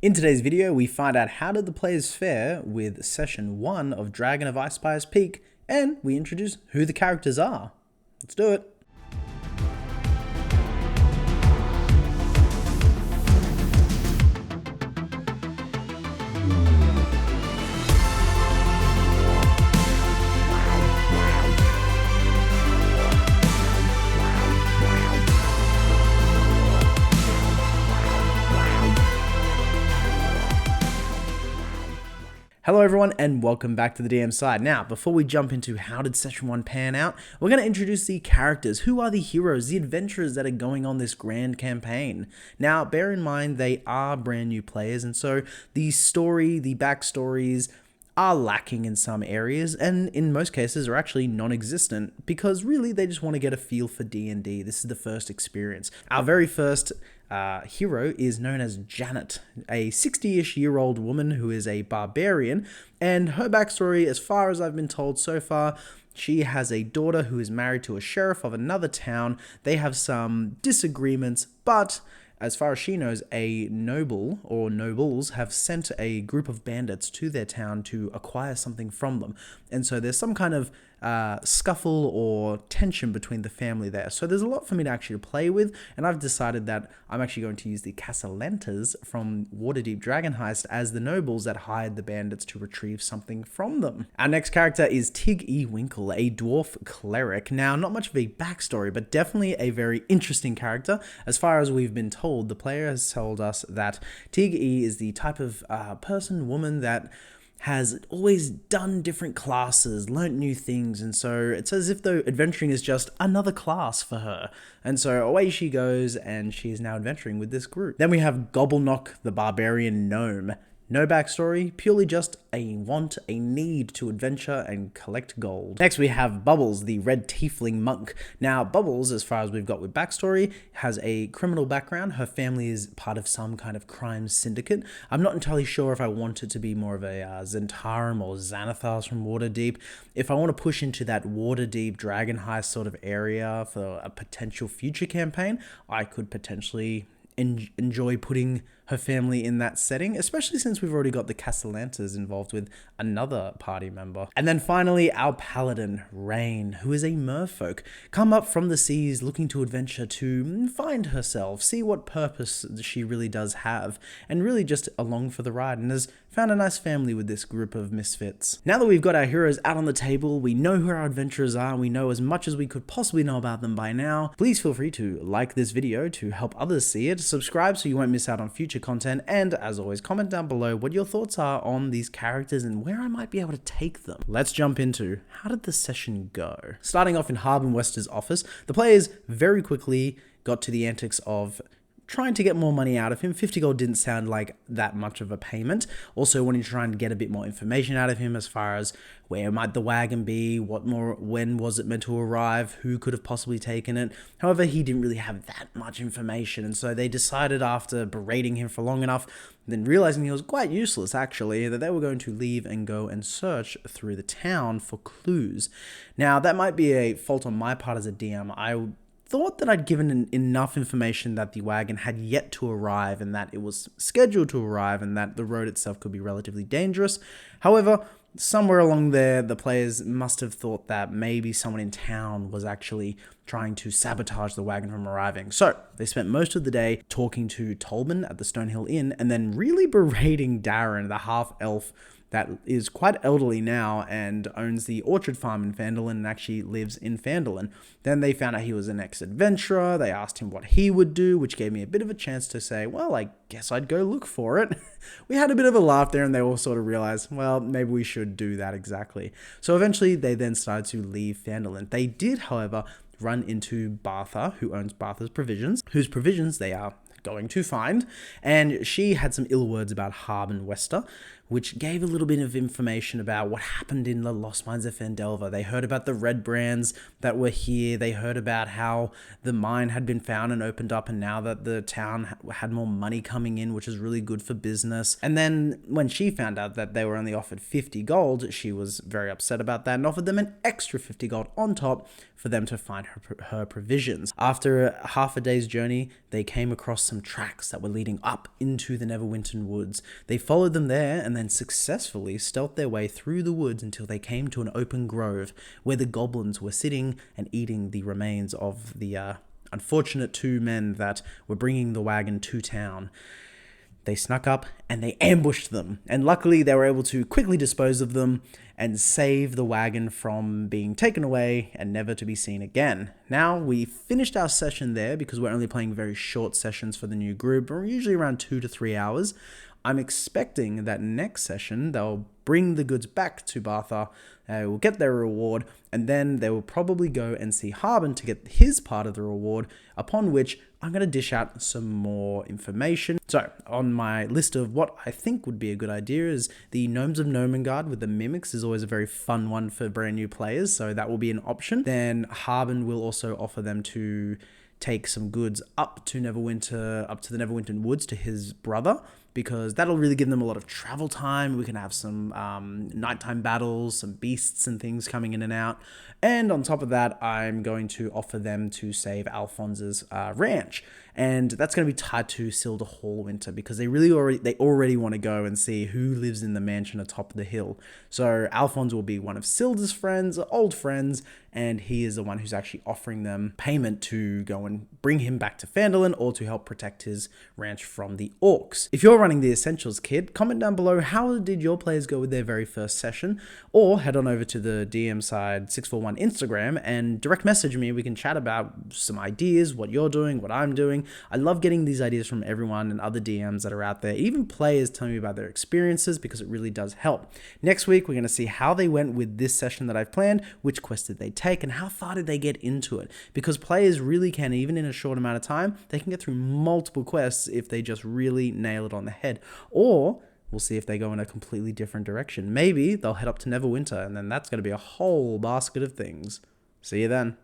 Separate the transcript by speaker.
Speaker 1: In today's video, we find out how did the players fare with Session 1 of Dragon of Icespire's Peak, and we introduce who the characters are. Let's do it. Hello everyone and welcome back to the DMSide. Now, before we jump into how did Session 1 pan out, we're going to introduce the characters. Who are the heroes, the adventurers that are going on this grand campaign? Now, bear in mind they are brand new players, and so the story, the backstories are lacking in some areas, and in most cases are actually non-existent, because really they just want to get a feel for D&D. This is the first experience. Our very first hero is known as Janet, a 60-ish year old woman who is a barbarian, and her backstory, as far as I've been told so far, she has a daughter who is married to a sheriff of another town. They have some disagreements, but as far as she knows, a noble or nobles have sent a group of bandits to their town to acquire something from them. And so there's some kind of scuffle or tension between the family there. So there's a lot for me to actually play with, and I've decided that I'm actually going to use the Castellantas from Waterdeep Dragon Heist as the nobles that hired the bandits to retrieve something from them. Our next character is Tiggy Winkle, a dwarf cleric. Now, not much of a backstory, but definitely a very interesting character. As far as we've been told, the player has told us that Tiggy is the type of person, woman that has always done different classes, learnt new things, and so it's as if though adventuring is just another class for her. And so away she goes, and she is now adventuring with this group. Then we have Gobbleknock, the barbarian gnome. No backstory, purely just a want, a need to adventure and collect gold. Next we have Bubbles, the red tiefling monk. Now Bubbles, as far as we've got with backstory, has a criminal background. Her family is part of some kind of crime syndicate. I'm not entirely sure if I want it to be more of a Zentarum or Xanathars from Waterdeep. If I want to push into that Waterdeep Dragon Heist sort of area for a potential future campaign, I could potentially enjoy putting her family in that setting, especially since we've already got the Castellantas involved with another party member. And then finally, our paladin, Rain, who is a merfolk, come up from the seas looking to adventure to find herself, see what purpose she really does have, and really just along for the ride, and has found a nice family with this group of misfits. Now that we've got our heroes out on the table, we know who our adventurers are, and we know as much as we could possibly know about them by now, please feel free to like this video to help others see it, subscribe so you won't miss out on future content, and as always, comment down below what your thoughts are on these characters and where I might be able to take them. Let's jump into how did the session go? Starting off in Harbin Wester's office, the players very quickly got to the antics of trying to get more money out of him. 50 gold didn't sound like that much of a payment. Also wanting to try and get a bit more information out of him as far as where might the wagon be, when was it meant to arrive, who could have possibly taken it. However, he didn't really have that much information, and so they decided after berating him for long enough, then realizing he was quite useless actually, that they were going to leave and go and search through the town for clues. Now, that might be a fault on my part as a DM. I thought that I'd given enough information that the wagon had yet to arrive and that it was scheduled to arrive and that the road itself could be relatively dangerous. However, somewhere along there, the players must have thought that maybe someone in town was actually trying to sabotage the wagon from arriving. So they spent most of the day talking to Tolman at the Stonehill Inn and then really berating Darren, the half-elf that is quite elderly now and owns the orchard farm in Phandalin and actually lives in Phandalin. Then they found out he was an ex-adventurer. They asked him what he would do, which gave me a bit of a chance to say, well, I guess I'd go look for it. We had a bit of a laugh there and they all sort of realized, well, maybe we should do that exactly. So eventually they then started to leave Phandalin. They did, however, run into Bartha, who owns Bartha's Provisions, whose provisions they are going to find, and she had some ill words about Harbin Wester, which gave a little bit of information about what happened in the Lost Mines of Phandelver. They heard about the red brands that were here. They heard about how the mine had been found and opened up, and now that the town had more money coming in, which is really good for business. And then when she found out that they were only offered 50 gold, she was very upset about that and offered them an extra 50 gold on top for them to find her provisions. After half a day's journey, they came across some tracks that were leading up into the Neverwinter woods. They followed them there and then successfully stealthed their way through the woods until they came to an open grove where the goblins were sitting and eating the remains of the unfortunate two men that were bringing the wagon to town. They snuck up and they ambushed them, and luckily they were able to quickly dispose of them and save the wagon from being taken away and never to be seen again. Now, we finished our session there because we're only playing very short sessions for the new group. We're usually around 2 to 3 hours. I'm expecting that next session they'll bring the goods back to Bartha, will get their reward, and then they will probably go and see Harbin to get his part of the reward, upon which I'm going to dish out some more information. So, on my list of what I think would be a good idea is the Gnomes of Gnomengard with the Mimics is always a very fun one for brand new players, so that will be an option. Then Harbin will also offer them to take some goods up to the Neverwinter woods to his brother, because that'll really give them a lot of travel time. We can have some nighttime battles, some beasts and things coming in and out. And on top of that, I'm going to offer them to save Alphonse's ranch. And that's going to be tied to Silder Hallwinter, because they already want to go and see who lives in the mansion atop the hill. So Alphonse will be one of Silder's friends, old friends, and he is the one who's actually offering them payment to go and bring him back to Phandalin or to help protect his ranch from the orcs. If you're running the Essentials Kit, comment down below how did your players go with their very first session, or head on over to the DMSide 641 Instagram and direct message me. We can chat about some ideas, what you're doing, what I'm doing. I love getting these ideas from everyone and other DMs that are out there, even players telling me about their experiences, because it really does help. Next week, we're going to see how they went with this session that I've planned, which quest did they take, and how far did they get into it, because players really can, even in a short amount of time, they can get through multiple quests if they just really nail it on the head. Or we'll see if they go in a completely different direction. Maybe they'll head up to Neverwinter, and then that's going to be a whole basket of things. See you then.